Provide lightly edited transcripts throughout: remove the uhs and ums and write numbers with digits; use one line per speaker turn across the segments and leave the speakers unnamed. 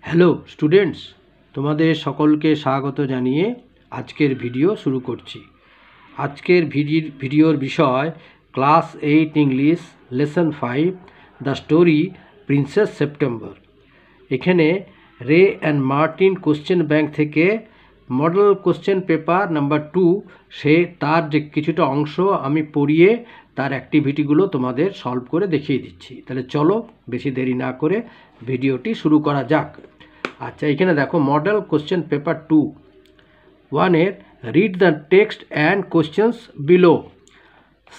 Hello students, তোমাদের সকলকে স্বাগত জানিয়ে আজকের ভিডিও শুরু করছি। আজকের ভিডিওর বিষয় class 8 English lesson 5 the story princess September. এখানে রে অ্যান্ড মার্টিন কোশ্চেন ব্যাংক থেকে মডেল কোশ্চেন পেপার নাম্বার 2 তার যে কিছুটা অংশ আমি পড়িয়ে তার অ্যাক্টিভিটিগুলো তোমাদের সলভ করে দেখিয়ে দিচ্ছি। তাহলে চলো বেশি দেরি না করে ভিডিওটি শুরু করা যাক। আচ্ছা, এখানে দেখো model question paper 2 1 read the text and questions below.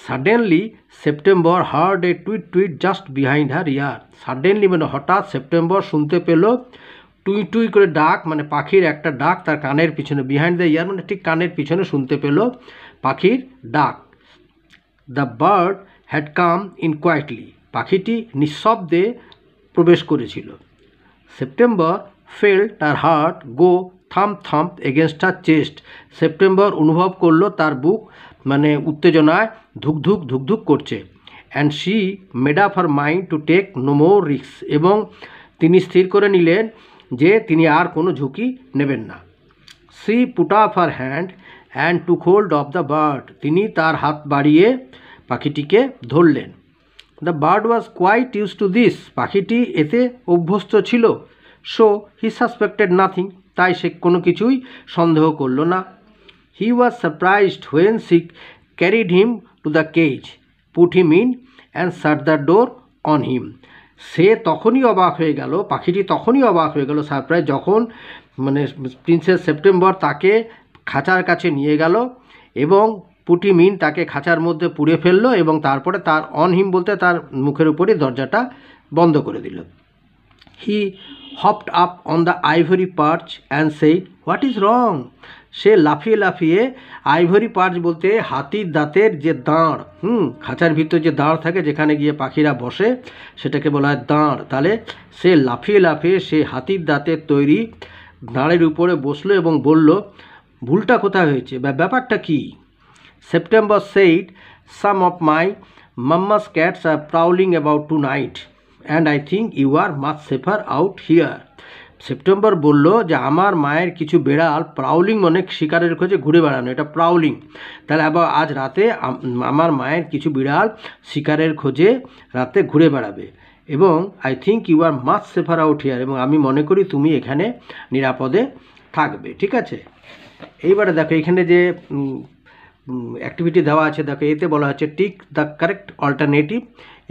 Suddenly September hard a tweet just behind her year. Suddenly মানে হঠাৎ সেপ্টেম্বর শুনতে পেল টুই টুই করে ডাক, মানে পাখির একটা ডাক তার কানের পিছনে। বিহাইন্ড দ্য ইয়ার মানে ঠিক কানের পিছনে শুনতে পেল পাখির ডাক। The bird had come in quietly, পাখিটি নিঃশব্দে প্রবেশ করেছিল। সেপ্টেম্বর ফেল্ট তার heart go thump thump against her chest, September অনুভব করলো তার বুক মানে উত্তেজনায় ধুকধুক ধুকধুক করছে। And she made up her mind to take no more risk, এবং তিনি স্থির করে নিলেন যে তিনি আর কোনো ঝুঁকি নেবেন না। She put up her hand and took hold of the bird, তিনি তার হাত বাড়িয়ে পাখিটিকে ধরলেন। The bird was quite use to this, পাখিটি এতে অভ্যস্ত ছিল। সো হি সাসপেক্টেড নাথিং, তাই সে কোনো কিছুই সন্দেহ করল না। He was surprised when she carried him to the cage, put him in and shut the door on him. সে তখনই অবাক হয়ে গেল, পাখিটি তখনই অবাক হয়ে গেল, সারপ্রাইজ, যখন মানে প্রিন্সেস সেপ্টেম্বর তাকে খাঁচার কাছে নিয়ে গেল এবং পুটি মিন তাকে খাঁচার মধ্যে পুড়ে ফেললো এবং তারপরে তার অন হিম বলতে তার মুখের উপরই দরজাটা বন্ধ করে দিল। He hopped up on the ivory perch and said what is wrong. সে লাফিয়ে লাফিয়ে, আইভরি পার্চ বলতে হাতির দাঁতের যে দাঁড়, খাঁচার ভিতর যে দাঁড় থাকে যেখানে গিয়ে পাখিরা বসে সেটাকে বলা হয় দাঁড়। তাহলে সে লাফিয়ে লাফিয়ে সে হাতির দাঁতের তৈরি দাঁড়ের উপরে বসলো এবং বলল ভুলটা কোথায় হয়েছে বা ব্যাপারটা কী। September said, some of my mamma's cats are prowling about tonight and I think you are much safer out here. September বলল যে আমার মায়ের কিছু বেড়াল প্রাউলিং মানে শিকারের খোঁজে ঘুরে বেড়ানো, এটা প্রাউলিং। তাহলে আবার আজ রাতে আমার মায়ের কিছু বিড়াল শিকারের খোঁজে রাতে ঘুরে বেড়াবে এবং I think you are much safer out here, এবং আমি মনে করি তুমি এখানে নিরাপদে থাকবে। ঠিক আছে, এইবারে দেখো এখানে যে অ্যাক্টিভিটি দেওয়া আছে, দেখো এতে বলা হচ্ছে টিক দ্য কারেক্ট অল্টারনেটিভ।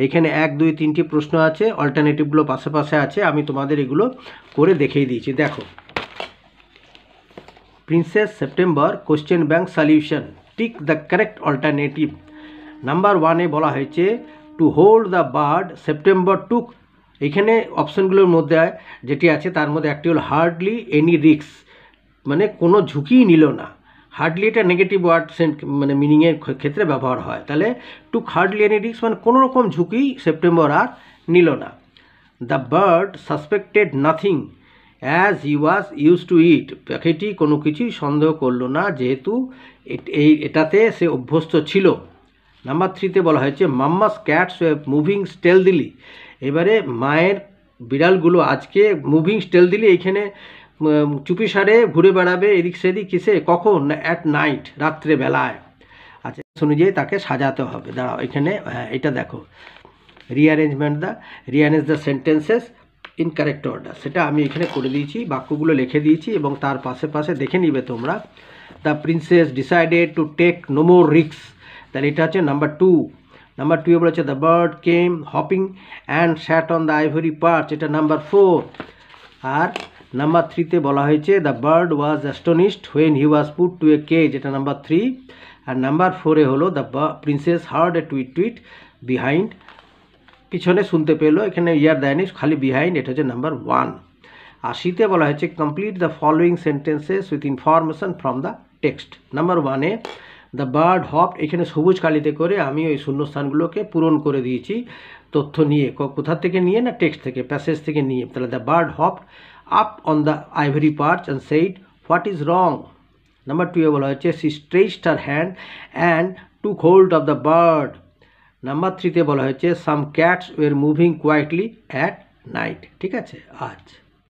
এখানে 1, 2, 3টি প্রশ্ন আছে, অল্টারনেটিভগুলো পাশে পাশে আছে, আমি তোমাদের এগুলো করে দেখিয়ে দিয়েছি। দেখো princess September question bank solution, tick the correct alternative. Number 1-এ বলা হয়েছে to hold the bird September took. এখানে অপশানগুলোর মধ্যে যেটি আছে তার মধ্যে একটি হল হার্ডলি এনি রিস্ক, মানে কোনো ঝুঁকিই নিল না। হার্ডলি এটা নেগেটিভ ওয়ার্ড মানে মিনিংয়ের ক্ষেত্রে ব্যবহার হয়। তাহলে টুক হার্ডলি এনি রিস্ক মানে কোনো রকম ঝুঁকি সেপ্টেম্বর আর নিল না। The bird suspected nothing as he was use to it, পাখিটি কোনো কিছুই সন্দেহ করলো না যেহেতু এটাতে সে অভ্যস্ত ছিল। নাম্বার 3-তে বলা হয়েছে মাম্মাস ক্যাটস মুভিং স্টেলদিলি, এবারে মায়ের বিড়ালগুলো আজকে মুভিং স্টেলদিলি এইখানে চুপিসারে ঘুরে বেড়াবে এদিক সেদিক, কিসে কখন না অ্যাট নাইট, রাত্রে বেলায়। আচ্ছা অনুযায়ী তাকে সাজাতে হবে। দাঁড়াও এখানে এটা দেখো rearrange the sentences in correct order, সেটা আমি এখানে করে দিয়েছি, বাক্যগুলো লিখে দিয়েছি এবং তার পাশে পাশে দেখে নিবে তোমরা। The princess decided to take no more risk, তাহলে এটা হচ্ছে নাম্বার 2। নাম্বার 2-এ বলেছে the bird came hopping and sat on the ivory perch, এটা নাম্বার 4। আর নাম্বার 3-তে বলা হয়েছে the bird was astonished when he was put to a cage, এটা নাম্বার 3। আর নাম্বার 4-এ হলো the princess heard a tweet behind, পিছনে শুনতে পেলো, এখানে ইয়ার দেয়নি, খালি বিহাইন্ড, এটা হচ্ছে নাম্বার 1। আর শীতে বলা হয়েছে complete the following sentences with information from the text. Number 1-এ দ্য বার্ড হপড, এখানে সবুজ কালিতে করে আমি ওই শূন্যস্থানগুলোকে পূরণ করে দিয়েছি তথ্য নিয়ে, কোথা থেকে নিয়ে না টেক্সট থেকে, প্যাসেজ থেকে নিয়ে। তাহলে the bird hopped up on the ivory perch and said what is wrong. Number 2-এ বলা হয়েছে she stretched her hand and took hold of the bird. Number 3-তে বলা হয়েছে some cats were moving quietly at night. ঠিক আছে, আজ